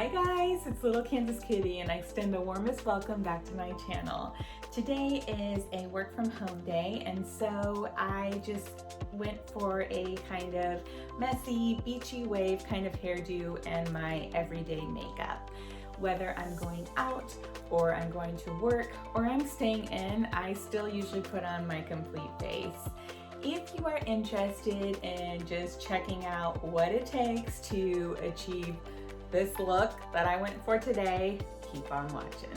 Hi guys, it's Little Kansas Kitty and I extend the warmest welcome back to my channel. Today is a work from home day and so I just went for a kind of messy, beachy wave kind of hairdo and my everyday makeup. Whether I'm going out or I'm going to work or I'm staying in, I still usually put on my complete face. If you are interested in just checking out what it takes to achieve this look that I went for today, keep on watching.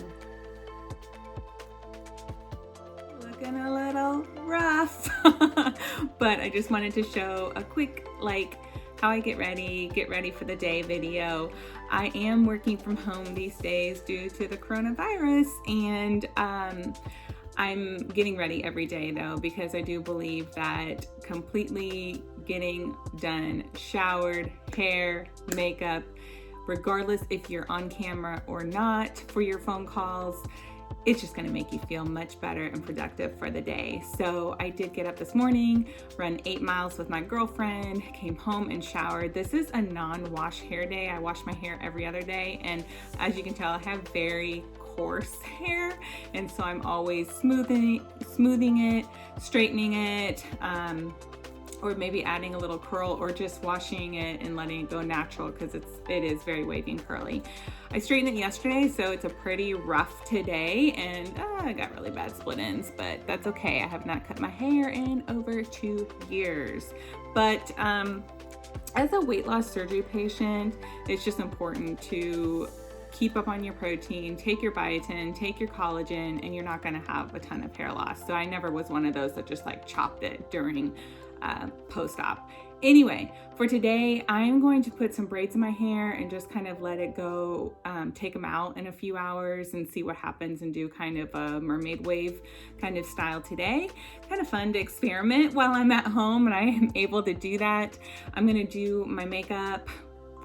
Looking a little rough, but I just wanted to show a quick how I get ready for the day video. I am working from home these days due to the coronavirus, and I'm getting ready every day though, because I do believe that completely getting done, showered, hair, makeup, regardless if you're on camera or not for your phone calls, it's just gonna make you feel much better and productive for the day. So I did get up this morning, run 8 miles with my girlfriend, came home and showered. This is a non-wash hair day. I wash my hair every other day, and as you can tell, I have very coarse hair, and so I'm always smoothing it, straightening it, or maybe adding a little curl, or just washing it and letting it go natural because it is very wavy and curly. I straightened it yesterday, so it's a pretty rough today, and I got really bad split ends, but that's okay. I have not cut my hair in over 2 years. But as a weight loss surgery patient, it's just important to keep up on your protein, take your biotin, take your collagen, and you're not gonna have a ton of hair loss. So I never was one of those that just chopped it during post-op. Anyway, for today, I'm going to put some braids in my hair and just kind of let it go, take them out in a few hours and see what happens, and do kind of a mermaid wave kind of style today. Kind of fun to experiment while I'm at home and I am able to do that. I'm gonna do my makeup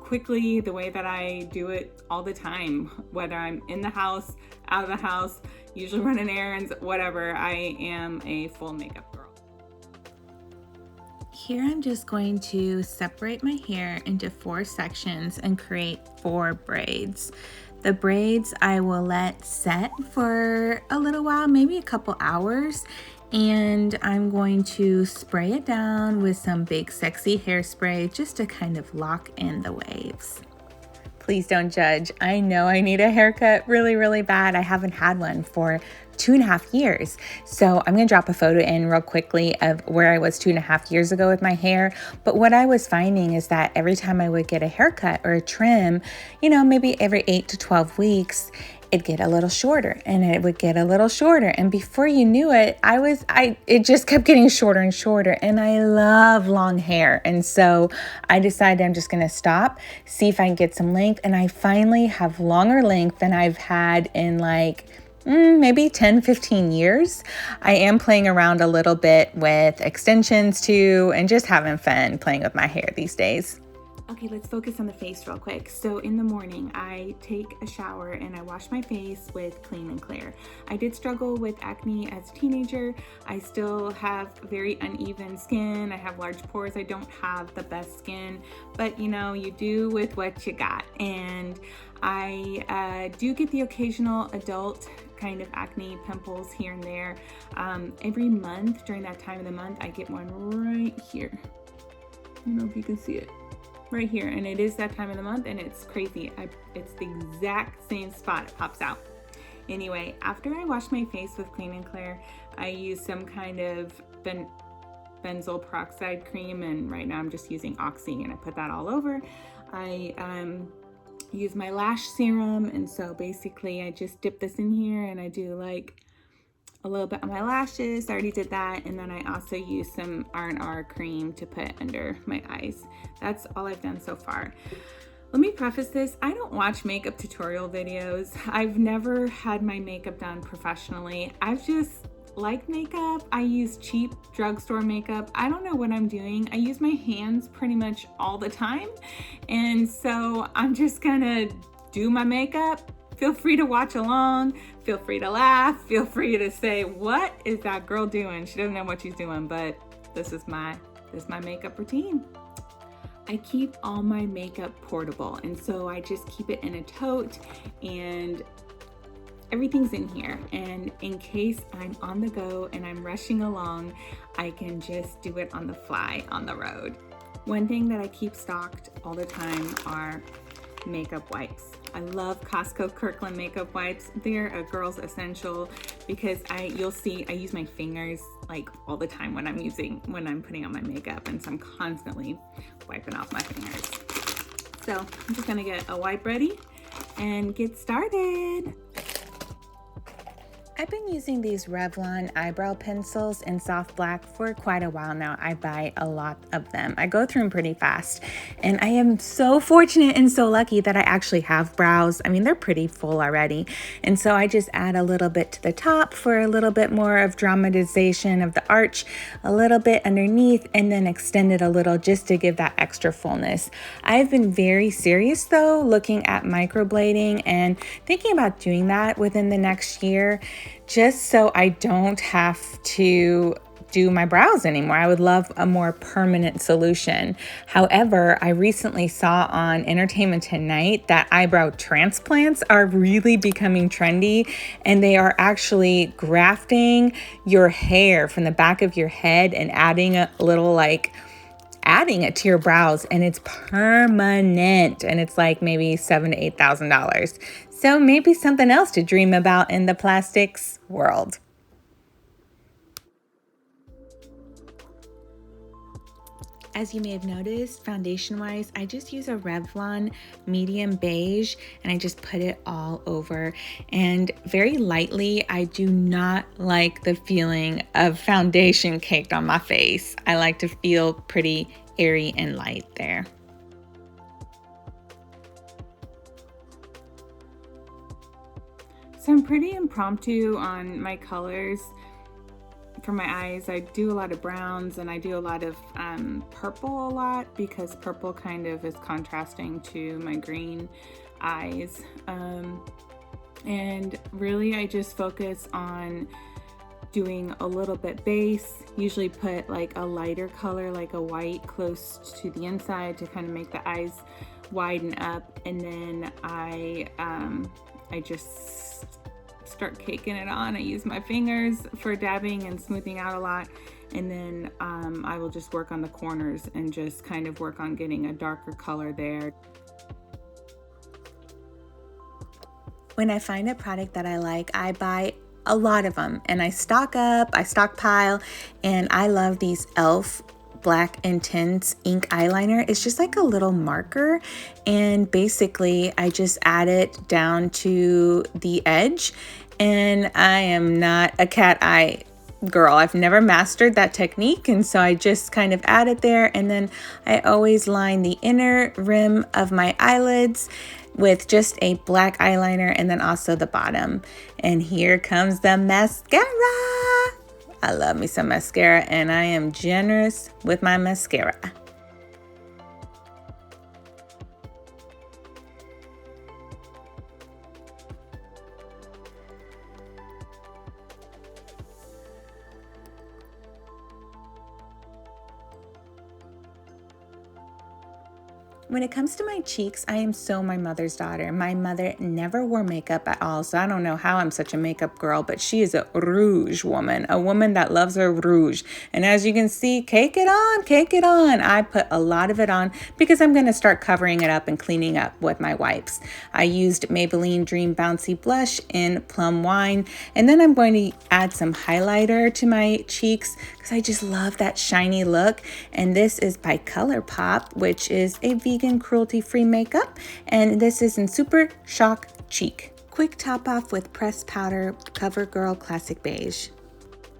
quickly the way that I do it all the time, whether I'm in the house, out of the house, usually running errands, whatever. I am a full makeup girl. Here I'm just going to separate my hair into 4 sections and create 4 braids. The braids I will let set for a little while, maybe a couple hours, and I'm going to spray it down with some big sexy hairspray just to kind of lock in the waves. Please don't judge. I know I need a haircut really, really bad. I haven't had one for 2.5 years. So I'm gonna drop a photo in real quickly of where I was 2.5 years ago with my hair. But what I was finding is that every time I would get a haircut or a trim, maybe every 8 to 12 weeks, it'd get a little shorter and it would get a little shorter. And before you knew it, it just kept getting shorter and shorter. And I love long hair. And so I decided I'm just gonna stop, see if I can get some length. And I finally have longer length than I've had in maybe 10, 15 years. I am playing around a little bit with extensions too, and just having fun playing with my hair these days. Okay, let's focus on the face real quick. So in the morning, I take a shower and I wash my face with Clean and Clear. I did struggle with acne as a teenager. I still have very uneven skin. I have large pores. I don't have the best skin, but you do with what you got. And I do get the occasional adult kind of acne pimples here and there. Every month during that time of the month, I get one right here. I don't know if you can see it. Right here, and it is that time of the month, and it's crazy. It's the exact same spot it pops out. Anyway, after I wash my face with Clean and Clear, I use some kind of benzoyl peroxide cream, and right now I'm just using Oxy, and I put that all over. I use my lash serum, and so basically I just dip this in here and I do a little bit on my lashes. I already did that, and then I also use some RNY cream to put under my eyes. That's all I've done so far. Let me preface this, I don't watch makeup tutorial videos. I've never had my makeup done professionally. I've just liked makeup. I use cheap drugstore makeup. I don't know what I'm doing. I use my hands pretty much all the time, and so I'm just gonna do my makeup. Feel free to watch along, feel free to laugh, feel free to say, what is that girl doing? She doesn't know what she's doing, but this is my makeup routine. I keep all my makeup portable, and so I just keep it in a tote and everything's in here. And in case I'm on the go and I'm rushing along, I can just do it on the fly on the road. One thing that I keep stocked all the time are makeup wipes. I love Costco Kirkland makeup wipes. They're a girl's essential because you'll see I use my fingers like all the time when I'm putting on my makeup, and so I'm constantly wiping off my fingers. So I'm just gonna get a wipe ready and get started. I've been using these Revlon eyebrow pencils in soft black for quite a while now. I buy a lot of them. I go through them pretty fast, and I am so fortunate and so lucky that I actually have brows. I mean, they're pretty full already, and so I just add a little bit to the top for a little bit more of dramatization of the arch, a little bit underneath, and then extend it a little just to give that extra fullness. I've been very serious though, looking at microblading and thinking about doing that within the next year, just so I don't have to do my brows anymore. I would love a more permanent solution. However, I recently saw on Entertainment Tonight that eyebrow transplants are really becoming trendy, and they are actually grafting your hair from the back of your head and adding it to your brows, and it's permanent, and it's like maybe $7,000 to $8,000. So maybe something else to dream about in the plastics world. As you may have noticed, foundation-wise, I just use a Revlon medium beige, and I just put it all over, and very lightly. I do not like the feeling of foundation caked on my face. I like to feel pretty airy and light there. So I'm pretty impromptu on my colors. For my eyes, I do a lot of browns, and I do a lot of purple a lot, because purple kind of is contrasting to my green eyes. And really I just focus on doing a little bit base, usually put like a lighter color, like a white, close to the inside to kind of make the eyes widen up, and then I just start caking it on. I use my fingers for dabbing and smoothing out a lot, and then I will just work on the corners and just kind of work on getting a darker color there. When I find a product that I like, I buy a lot of them, and I stockpile, and I love these e.l.f. Black Intense ink eyeliner. It's just like a little marker, and basically I just add it down to the edge, and I am not a cat eye girl. I've never mastered that technique, and so I just kind of add it there, and then I always line the inner rim of my eyelids with just a black eyeliner, and then also the bottom. And here comes the mascara. I love me some mascara, and I am generous with my mascara. When it comes to my cheeks, I am so my mother's daughter. My mother never wore makeup at all, so I don't know how I'm such a makeup girl, but she is a rouge woman, a woman that loves her rouge. And as you can see, cake it on, cake it on. I put a lot of it on because I'm going to start covering it up and cleaning up with my wipes. I used Maybelline Dream Bouncy Blush in Plum Wine, and then I'm going to add some highlighter to my cheeks because I just love that shiny look. And this is by ColourPop, which is a vegan cruelty-free makeup, and this is in Super Shock Cheek. Quick top off with pressed powder CoverGirl Classic Beige.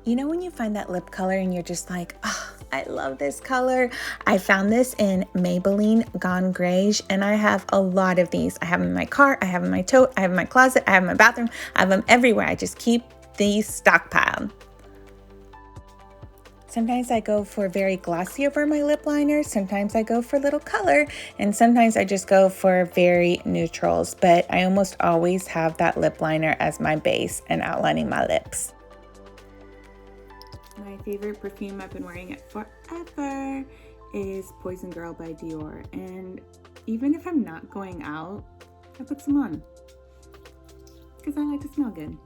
You know when you find that lip color and you're just like, oh, I love this color. I found this in Maybelline Gone Greige, and I have a lot of these. I have them in my car, I have them in my tote, I have them in my closet, I have them in my bathroom, I have them everywhere. I just keep these stockpiled. Sometimes I go for very glossy over my lip liner, sometimes I go for a little color, and sometimes I just go for very neutrals, but I almost always have that lip liner as my base and outlining my lips. My favorite perfume, I've been wearing it forever, is Poison Girl by Dior, and even if I'm not going out, I put some on because I like to smell good.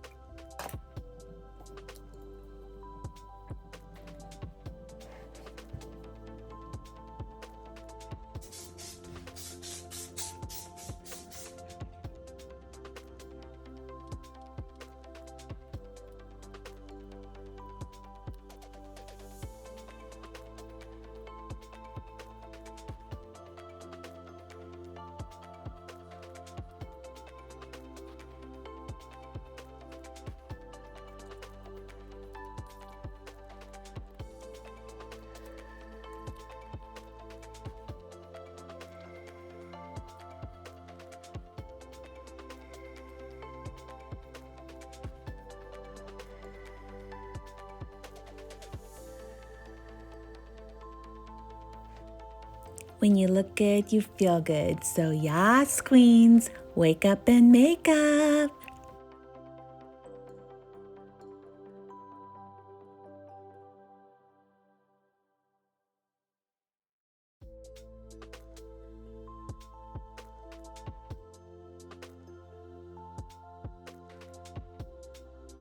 When you look good, you feel good. So, yas, queens, wake up and make up.